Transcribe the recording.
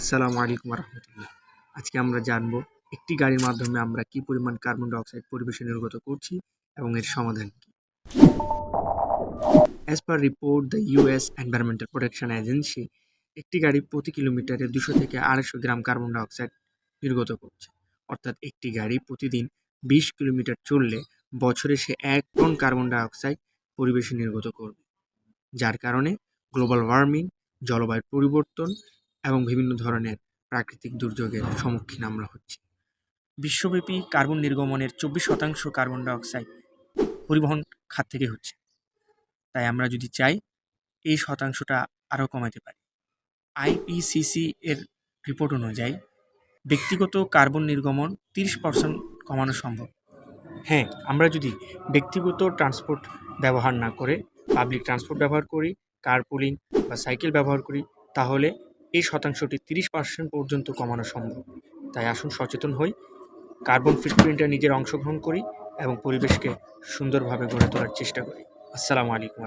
আসসালামু আলাইকুম রহমতুল্লাহ। আজকে আমরা জানব একটি গাড়ির মাধ্যমে আমরা কি পরিমাণ কার্বন ডাইঅক্সাইড পরিবেশে নির্গত করছি এবং এর সমাধান কি। As per report the US environmental protection agency, একটি গাড়ি প্রতি কিলোমিটারে 200 থেকে 250 গ্রাম কার্বন ডাইঅক্সাইড নির্গত করছে। অর্থাৎ একটি গাড়ি প্রতিদিন 20 কিলোমিটার চললে বছরে সে 1 টন কার্বন ডাইঅক্সাইড পরিবেশে নির্গত করবে, যার কারণে গ্লোবাল ওয়ার্মিং, জলবায়ুর পরিবর্তন এবং বিভিন্ন ধরনের প্রাকৃতিক দুর্যোগের সম্মুখীন আমরা হচ্ছি। বিশ্বব্যাপী কার্বন নির্গমনের 24% কার্বন ডাইঅক্সাইড পরিবহন খাত থেকে হচ্ছে। তাই আমরা যদি চাই এই শতাংশটা আরও কমাতে পারি। আইপিসিসি এর রিপোর্ট অনুযায়ী ব্যক্তিগত কার্বন নির্গমন 30% কমানো সম্ভব। হ্যাঁ, আমরা যদি ব্যক্তিগত ট্রান্সপোর্ট ব্যবহার না করে পাবলিক ট্রান্সপোর্ট ব্যবহার করি, কারপুলিং বা সাইকেল ব্যবহার করি, তাহলে এই শতাংশটি 30% পর্যন্ত কমানো সম্ভব। তাই আসুন সচেতন হই, কার্বন ফুটপ্রিন্টে নিজের অংশগ্রহণ করি এবং পরিবেশকে সুন্দরভাবে গড়ে তোলার চেষ্টা করি। আসসালামু আলাইকুম।